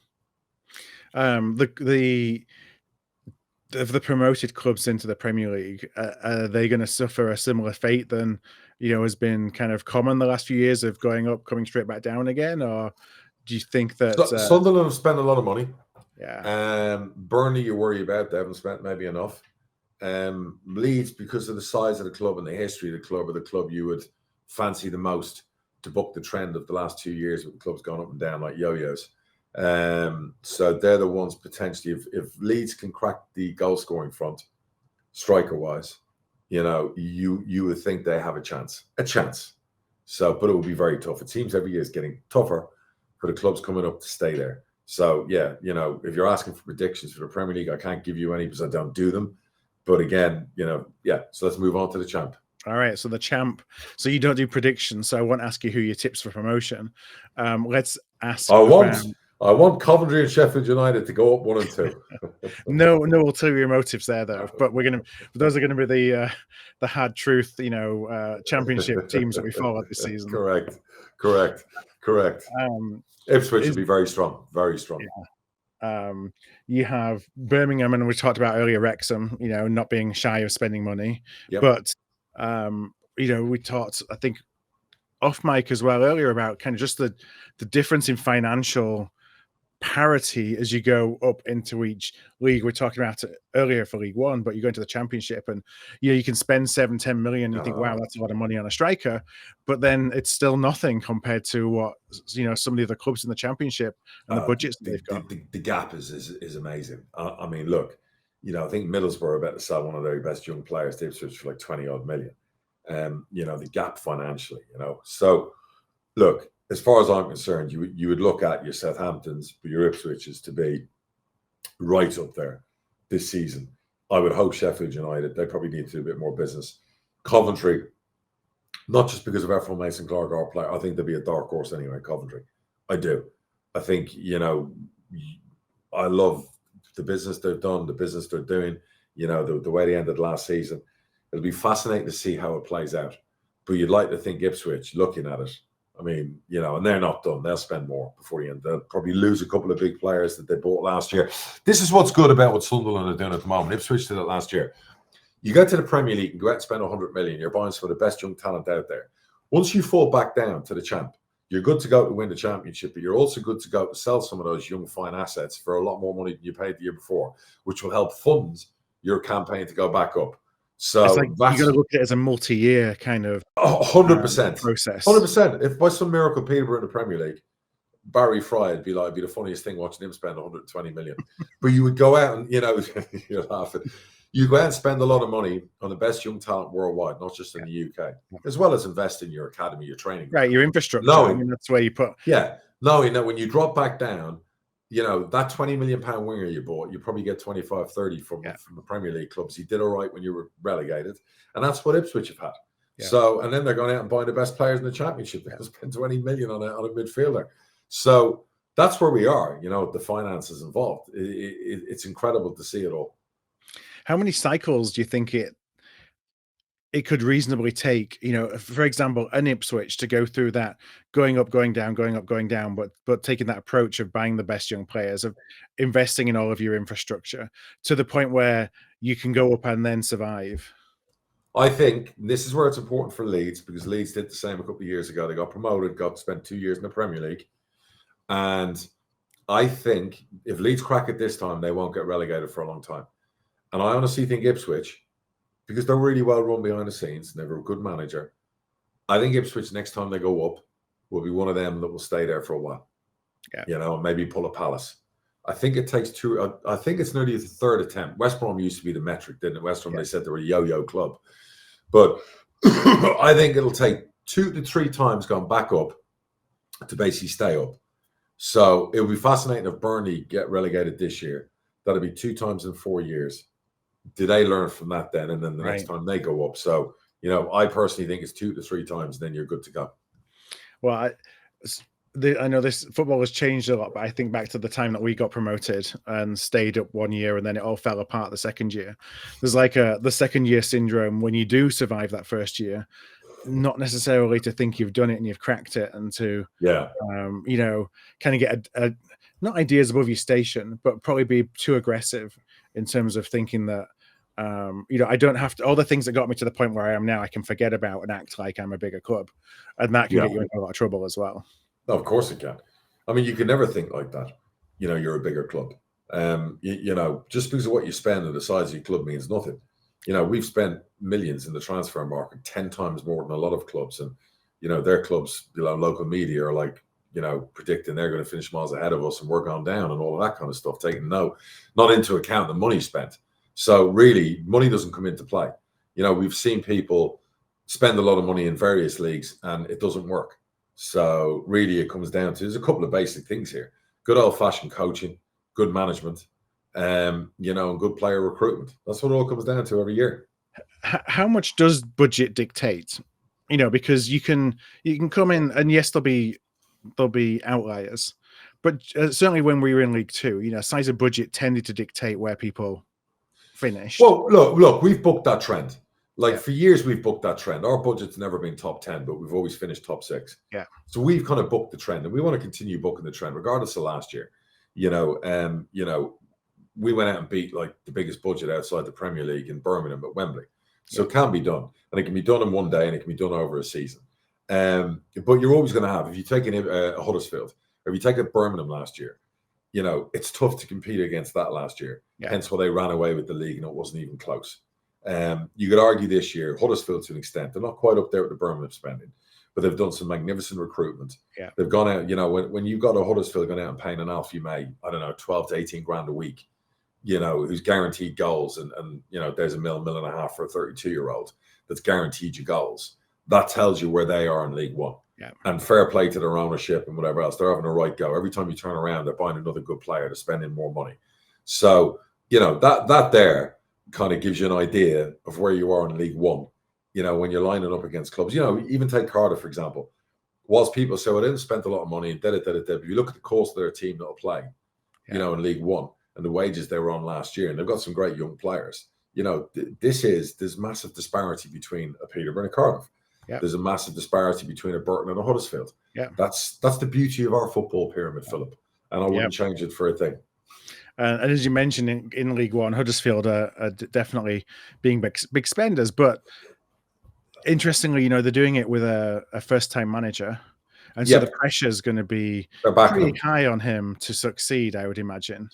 The promoted clubs into the Premier League, are they going to suffer a similar fate than, you know, has been kind of common the last few years of going up, coming straight back down again? Or do you think that Sunderland have spent a lot of money? Yeah. Burnley, you worry about. They haven't spent maybe enough. Leeds, because of the size of the club and the history of the club, or the club you would fancy the most to buck the trend of the last 2 years with the clubs going up and down like yo-yos. So they're the ones potentially, if Leeds can crack the goal scoring front, striker wise, you know, you would think they have a chance. So, but it will be very tough. It seems every year is getting tougher for the clubs coming up to stay there. So yeah, you know, if you're asking for predictions for the Premier League, I can't give you any because I don't do them. But again, you know, yeah. So let's move on to the champ. All right, so the champ. So you don't do predictions, so I won't ask you who your tips for promotion. Let's ask. I want Coventry and Sheffield United to go up 1 and 2. No ulterior motives there, though. But those are gonna be the hard truth, you know, championship teams that we follow this season. Correct. Ipswich will be very strong, very strong. Yeah. You have Birmingham, and we talked about earlier Wrexham, you know, not being shy of spending money. Yep. But you know, we talked, I think, off mic as well earlier about kind of just the difference in financial parity as you go up into each league. We're talking about it earlier for League One, but you go into the Championship and you can spend 7-10 million. You think, wow, that's a lot of money on a striker, but then it's still nothing compared to what, you know, some of the other clubs in the Championship and the budgets they've got. The gap is amazing. I mean, look, you know, I think Middlesbrough are about to sell one of their best young players to Ipswich for like 20 odd million. You know, the gap financially, you know. So look, as far as I'm concerned, you would look at your Southamptons, your Ipswiches to be right up there this season. I would hope Sheffield United, they probably need to do a bit more business. Coventry, not just because of Efron Mason Clark, our player, I think they'll be a dark horse anyway, Coventry. I do. I think, you know, I love the business they've done, the business they're doing, you know, the way they ended last season. It'll be fascinating to see how it plays out. But you'd like to think Ipswich, looking at it, I mean, you know, and they're not done. They'll spend more before the end. They'll probably lose a couple of big players that they bought last year. This is what's good about what Sunderland are doing at the moment. Ipswich did it last year. You get to the Premier League and go out and spend 100 million. You're buying some of the best young talent out there. Once you fall back down to the champ, you're good to go to win the championship, but you're also good to go to sell some of those young, fine assets for a lot more money than you paid the year before, which will help fund your campaign to go back up. So it's like you got to look at it as a multi-year kind of 100% process. 100%. If by some miracle Peterborough in the Premier League, Barry Fry would be like, it'd be the funniest thing watching him spend 120 million. But you would go out and, you know, you're laughing. You go out and spend a lot of money on the best young talent worldwide, not just in the UK, as well as invest in your academy, your training. Right, your infrastructure. Knowing, I mean, that's where you put. Yeah, knowing that when you drop back down, you know, that £20 million winger you bought, you probably get 25, 30 from the Premier League clubs. He did all right when you were relegated. And that's what Ipswich have had. Yeah. So, and then they're going out and buying the best players in the championship. They'll spend 20 million on a midfielder. So that's where we are, you know, the finances involved. It's incredible to see it all. How many cycles do you think it could reasonably take, you know, for example, an Ipswich to go through that, going up, going down, going up, going down, but taking that approach of buying the best young players, of investing in all of your infrastructure to the point where you can go up and then survive? I think this is where it's important for Leeds, because Leeds did the same a couple of years ago. They got promoted, got to spend 2 years in the Premier League. And I think if Leeds crack it this time, they won't get relegated for a long time. And I honestly think Ipswich, because they're really well run behind the scenes and they're a good manager, I think Ipswich, next time they go up, will be one of them that will stay there for a while. Yeah. You know, maybe pull a Palace. I think it takes two. I think it's nearly the third attempt. West Brom used to be the metric, didn't it? West Brom, they said they were a yo-yo club. But I think it'll take 2 to 3 times going back up to basically stay up. So it will be fascinating if Burnley get relegated this year. That'll be 2 times in 4 years. Do they learn from that then? And then the next time they go up. So, you know, I personally think it's 2 to 3 times, then you're good to go. Well, I know this football has changed a lot, but I think back to the time that we got promoted and stayed up 1 year and then it all fell apart the second year. There's like the second year syndrome when you do survive that first year, not necessarily to think you've done it and you've cracked it, and to, you know, kind of get not ideas above your station, but probably be too aggressive in terms of thinking that, you know, I don't have to, all the things that got me to the point where I am now, I can forget about and act like I'm a bigger club. And that can get you into a lot of trouble as well. No, of course it can. I mean, you can never think like that. You know, you're a bigger club. You know, just because of what you spend and the size of your club means nothing. You know, we've spent millions in the transfer market, 10 times more than a lot of clubs. And, you know, their clubs, you know, local media are like, you know, predicting they're going to finish miles ahead of us and we're going down and all of that kind of stuff, taking not into account the money spent. So really, money doesn't come into play. You know, we've seen people spend a lot of money in various leagues and it doesn't work. So really it comes down to, there's a couple of basic things here. Good old-fashioned coaching, good management, you know, and good player recruitment. That's what it all comes down to every year. How much does budget dictate? You know, because you can come in and yes, there'll be outliers, but certainly when we were in League Two, you know, size of budget tended to dictate where people finished. Well, look, we've booked that trend. Like for years, we've booked that trend. Our budget's never been top 10, but we've always finished top 6. Yeah. So we've kind of booked the trend, and we want to continue booking the trend, regardless of last year. You know, we went out and beat like the biggest budget outside the Premier League in Birmingham at Wembley. So it can be done, and it can be done in one day, and it can be done over a season. But you're always going to have, if you take a Huddersfield, or if you take a Birmingham last year, you know, it's tough to compete against that last year. Yeah. Hence why they ran away with the league and it wasn't even close. You could argue this year, Huddersfield to an extent, they're not quite up there with the Birmingham spending, but they've done some magnificent recruitment. Yeah. They've gone out, you know, when you've got a Huddersfield going out and paying an Alfie May, I don't know, 12 to 18 grand a week, you know, who's guaranteed goals, and you know, there's a $1.5 million for a 32-year-old that's guaranteed you goals. That tells you where they are in League One. Yeah. And fair play to their ownership and whatever else. They're having a right go. Every time you turn around, they're buying another good player. They're spending more money. So, that there kind of gives you an idea of where you are in League One, when you're lining up against clubs. Even take Cardiff, for example. Whilst people say, well, they didn't spend a lot of money and if you look at the cost of their team that'll play, in League One and the wages they were on last year, and they've got some great young players. There's massive disparity between a Peterborough and a Cardiff. Yep. There's a massive disparity between a Burton and a Huddersfield. Yeah, that's the beauty of our football pyramid, Philip, and I wouldn't change it for a thing. And as you mentioned, in League One, Huddersfield are definitely being big spenders. But interestingly, they're doing it with a first-time manager, and so the pressure is going to be pretty high on him to succeed, I would imagine.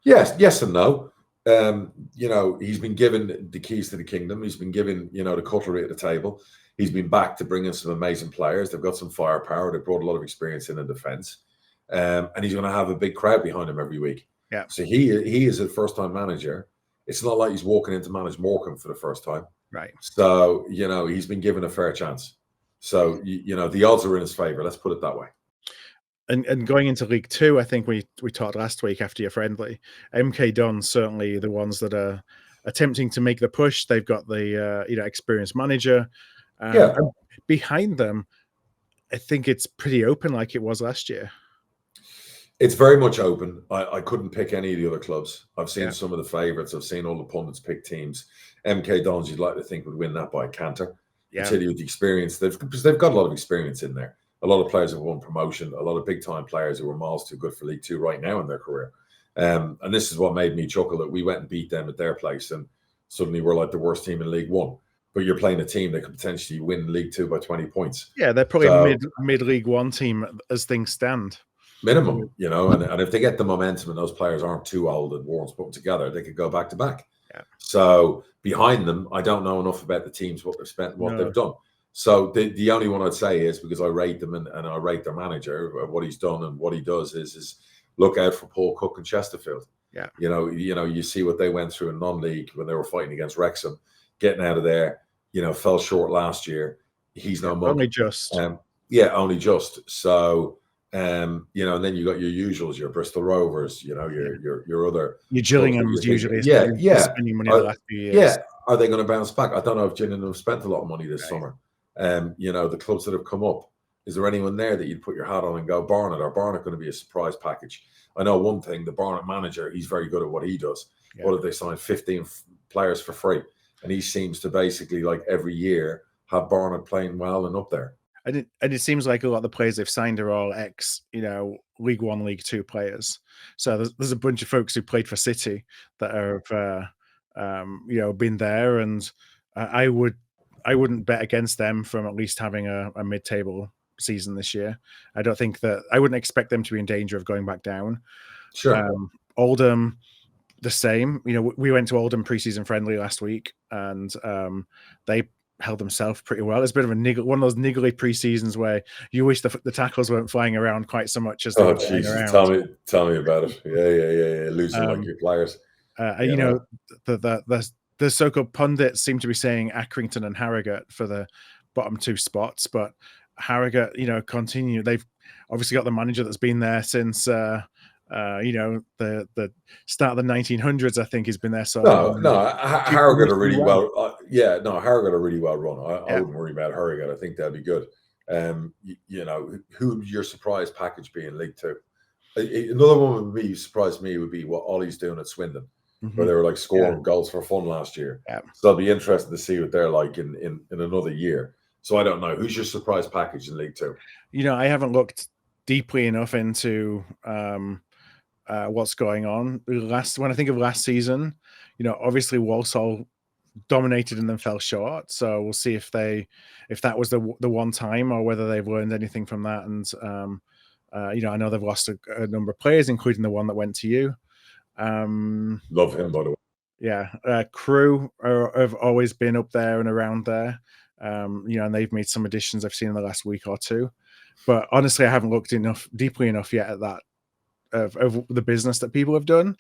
Yes and no. He's been given the keys to the kingdom. He's been given, the cutlery at the table. He's been back to bring in some amazing players. They've got some firepower. They've brought a lot of experience in the defence. And he's going to have a big crowd behind him every week. Yeah. So he is a first-time manager. It's not like he's walking in to manage Morham for the first time. Right. So, he's been given a fair chance. So, the odds are in his favour. Let's put it that way. And going into League Two, I think we talked last week after your friendly. MK Dons certainly the ones that are attempting to make the push. They've got the experienced manager. And behind them, I think it's pretty open like it was last year. It's very much open. I couldn't pick any of the other clubs. I've seen some of the favourites. I've seen all the pundits pick teams. MK Dons, you'd like to think, would win that by a canter. Yeah. Until with the experience, because they've got a lot of experience in there. A lot of players have won promotion. A lot of big-time players who are miles too good for League Two right now in their career. And this is what made me chuckle, that we went and beat them at their place, and suddenly we're like the worst team in League One. But you're playing a team that could potentially win League Two by 20 points. Yeah, they're probably mid League One team as things stand. Minimum, and if they get the momentum and those players aren't too old and warms put together, they could go back to back. Yeah. So behind them, I don't know enough about the teams, what they've spent, what they've done. So the only one I'd say is, because I rate them and I rate their manager, what he's done and what he does is look out for Paul Cook and Chesterfield. Yeah. You see what they went through in non-league when they were fighting against Wrexham, getting out of there, fell short last year. He's no mug. Only just. Only just. So, and then you got your usuals, your Bristol Rovers, your other. Your Gillingham's usually spending money the last few years. Yeah. Are they going to bounce back? I don't know if Gillingham have spent a lot of money this summer. The clubs that have come up, is there anyone there that you'd put your hat on and go, Barnet? Or Barnet going to be a surprise package? I know one thing, the Barnet manager, he's very good at what he does. Yeah. What if they sign 15 players for free? And he seems to basically, like every year, have Barnet playing well and up there. And it seems like a lot of the players they've signed are all League One, League Two players. So there's a bunch of folks who played for City that have been there, and I wouldn't bet against them from at least having a mid-table season this year. I wouldn't expect them to be in danger of going back down. Sure. Oldham, the same. We went to Oldham preseason friendly last week, and they held themselves pretty well. It's a bit of one of those niggly pre-seasons where you wish the tackles weren't flying around quite so much as they were flying around. Tell me about it. Yeah. Losing like your players. The so-called pundits seem to be saying Accrington and Harrogate for the bottom two spots, but Harrogate, continue. They've obviously got the manager that's been there since the start of the 1900s. I think he's been there. Harrogate are really well. Harrogate are really well run. I wouldn't worry about Harrogate. I think they'll be good. Who would your surprise package be in League Two? Another one would be surprised me would be what Ollie's doing at Swindon. Mm-hmm. Where they were like scoring goals for fun last year. Yeah. So I'll be interested to see what they're like in another year. So I don't know. Who's your surprise package in League Two? I haven't looked deeply enough into what's going on. When I think of last season, obviously Walsall dominated and then fell short. So we'll see if that was the one time or whether they've learned anything from that. And I know they've lost a number of players, including the one that went to you. Love him, by the way. Yeah, Crew have always been up there and around there. And they've made some additions I've seen in the last week or two. But honestly, I haven't looked deeply enough yet at that of the business that people have done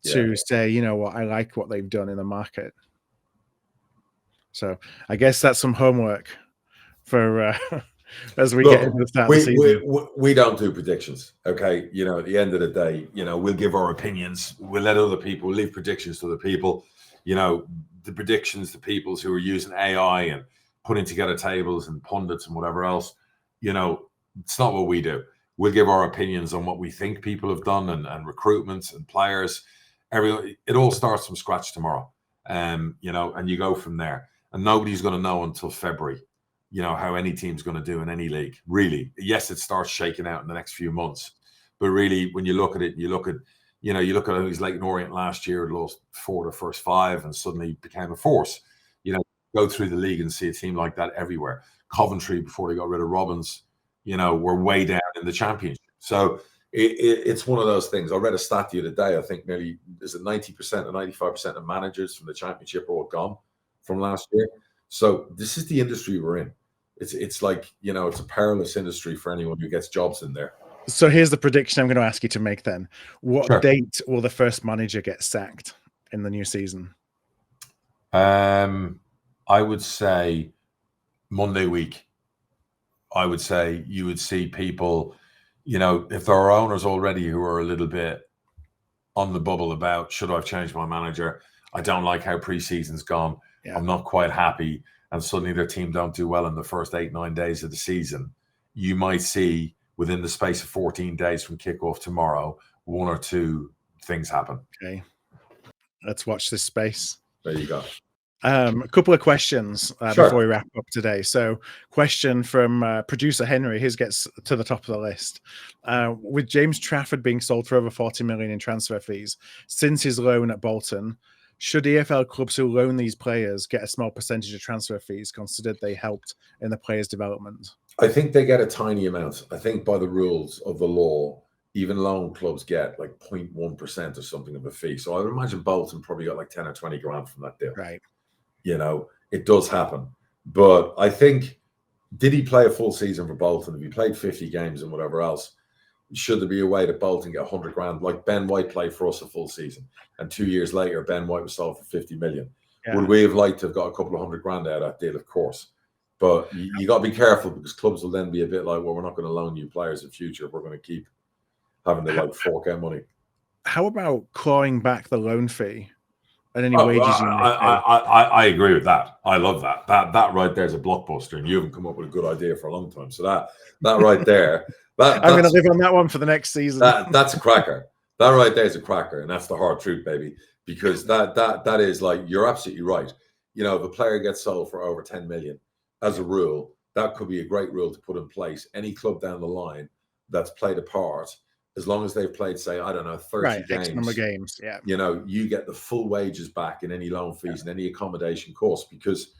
to say, I like what they've done in the market. So I guess that's some homework for as we Look, get into the start of the season? we don't do predictions. Okay. You know, at the end of the day, you know, we'll give our opinions. We'll let other people leave predictions to the people. You know, the predictions to people who are using AI and putting together tables and pundits and whatever else, you know, it's not what we do. We'll give our opinions on what we think people have done and recruitments and players. It all starts from scratch tomorrow. You know, and you go from there. And nobody's going to know until February, you know, how any team's going to do in any league. Really, yes, it starts shaking out in the next few months. But really, when you look at it, you look at who's Leyton Orient last year, lost 4 of the first 5 and suddenly became a force. You know, go through the league and see a team like that everywhere. Coventry, before they got rid of Robbins, you know, were way down in the championship. So it's one of those things. I read a stat the other day. I think nearly 90% or 95% of managers from the championship are all gone from last year. So this is the industry we're in. It's like, you know, it's a perilous industry for anyone who gets jobs in there. So here's the prediction I'm going to ask you to make then. What date will the first manager get sacked in the new season? I would say Monday week. I would say you would see people, you know, if there are owners already who are a little bit on the bubble about, should I have changed my manager? I don't like how pre-season's gone. Yeah. I'm not quite happy. And suddenly their team don't do well in the first 8-9 days of the season. You might see within the space of 14 days from kickoff tomorrow, 1 or 2 things happen. Okay. Let's watch this space. There you go. A couple of questions before we wrap up today. So, question from producer Henry. His gets to the top of the list. With James Trafford being sold for over 40 million in transfer fees since his loan at Bolton, should EFL clubs who loan these players get a small percentage of transfer fees, considered they helped in the players' development? I think they get a tiny amount. I think by the rules of the law, even loan clubs get like 0.1% or something of a fee. So I would imagine Bolton probably got like 10 or 20 grand from that deal. Right. You know, it does happen. But I think, did he play a full season for Bolton? If he played 50 games and whatever else, should there be a way that Bolton get 100 grand? Like Ben White played for us a full season. And 2 years later, Ben White was sold for 50 million. Yeah. Would we have liked to have got a couple of 100 grand out of that deal? Of course. But you got to be careful, because clubs will then be a bit like, well, we're not going to loan you players in future. We're going to keep having to like fork out money. How about clawing back the loan fee and any wages you make? I agree with that. I love that. That right there is a blockbuster, and you haven't come up with a good idea for a long time. So that right there, I'm going to live on that one for the next season. That's a cracker. That right there is a cracker, and that's the hard truth, baby. Because that is like, you're absolutely right. You know, if a player gets sold for over 10 million, as a rule, that could be a great rule to put in place. Any club down the line that's played a part, as long as they've played, say, I don't know, 30 games, X number of games, yeah, you know, you get the full wages back in any loan fees and any accommodation costs, because,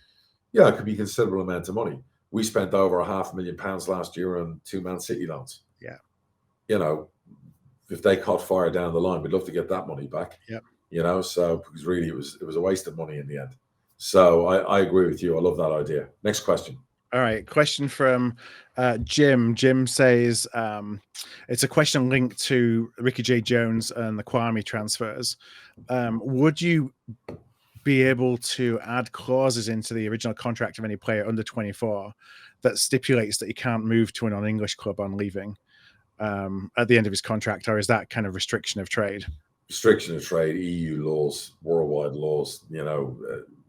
yeah, it could be a considerable amount of money. We spent over £500,000 last year on 2 Man City loans. Yeah, you know, if they caught fire down the line, we'd love to get that money back. Yeah, you know, so because really it was a waste of money in the end. So I agree with you. I love that idea. Next question. All right. Question from Jim. Jim says it's a question linked to Ricky J. Jones and the 𝗂𝗵 transfers. Would you be able to add clauses into the original contract of any player under 24 that stipulates that he can't move to a non-English club on leaving at the end of his contract? Or is that kind of restriction of trade? Restriction of trade, EU laws, worldwide laws, you know,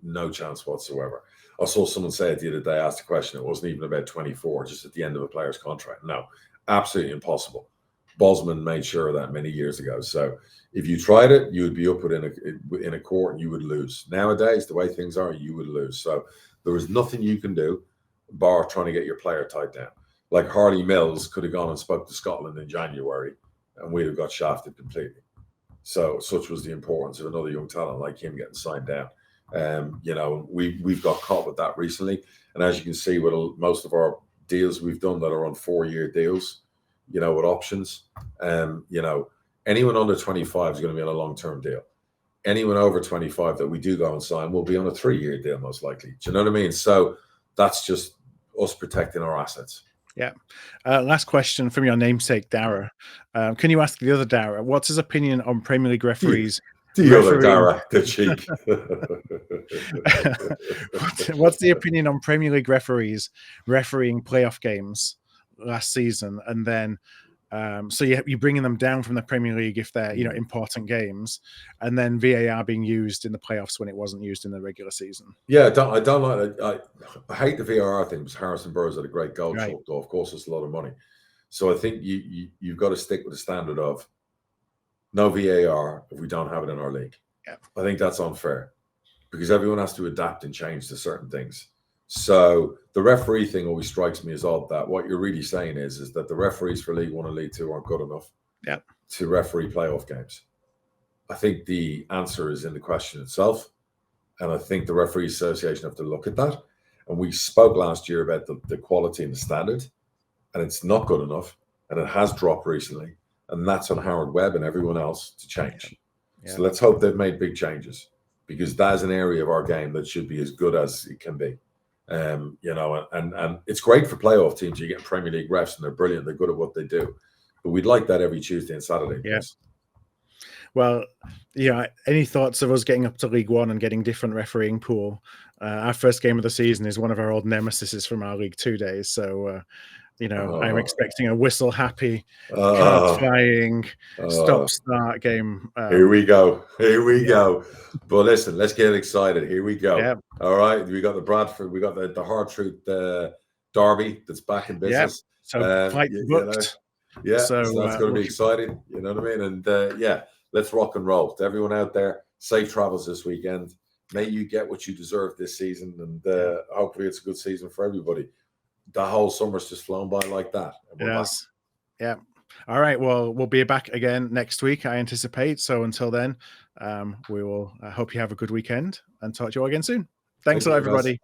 no chance whatsoever. I saw someone say it the other day, asked a question, it wasn't even about 24, just at the end of a player's contract. No, absolutely impossible. Bosman made sure of that many years ago. So if you tried it, you would be up in a court and you would lose. Nowadays, the way things are, you would lose. So there was nothing you can do bar trying to get your player tied down. Like Harley Mills could have gone and spoke to Scotland in January and we'd have got shafted completely. So such was the importance of another young talent like him getting signed down. You know, we've got caught with that recently. And as you can see, with most of our deals we've done that are on 4-year deals, you know, with options, you know, anyone under 25 is going to be on a long-term deal. Anyone over 25 that we do go and sign will be on a 3-year deal, most likely. Do you know what I mean? So that's just us protecting our assets. Yeah. Last question from your namesake, Darragh. Can you ask the other Darragh, what's his opinion on Premier League referees The other refereeing. Darragh, the cheek. What's the opinion on Premier League referees refereeing playoff games last season, and then so you're bringing them down from the Premier League if they're important games, and then VAR being used in the playoffs when it wasn't used in the regular season? Yeah, I don't like it. I hate the VAR thing because Harrison Burroughs had a great goal chalked off. Of course, it's a lot of money. So I think you've got to stick with the standard of no VAR if we don't have it in our league. Yeah. I think that's unfair because everyone has to adapt and change to certain things. So the referee thing always strikes me as odd, that what you're really saying is that the referees for League One and League Two aren't good enough to referee playoff games. I think the answer is in the question itself. And I think the Referee Association have to look at that. And we spoke last year about the quality and the standard, and it's not good enough. And it has dropped recently. And that's on Howard Webb and everyone else to change. Yeah. So let's hope they've made big changes, because that is an area of our game that should be as good as it can be. And it's great for playoff teams. You get Premier League refs and they're brilliant. They're good at what they do. But we'd like that every Tuesday and Saturday. Yes. Well, any thoughts of us getting up to League One and getting different refereeing pool? Our first game of the season is one of our old nemesis from our League Two days. So, I'm expecting a whistle-happy, card-flying, stop-start game. Here we go. But listen, let's get excited. Here we go. Yeah. All right. We got the Bradford. We got the Hard Truth Derby that's back in business. So, flight booked. So that's going to be exciting. You know what I mean? And, let's rock and roll. To everyone out there, safe travels this weekend. May you get what you deserve this season, and hopefully it's a good season for everybody. The whole summer's just flown by like that. Yes. Yeah. All right. Well, we'll be back again next week, I anticipate. So until then, we will hope you have a good weekend and talk to you all again soon. Thanks a lot, everybody.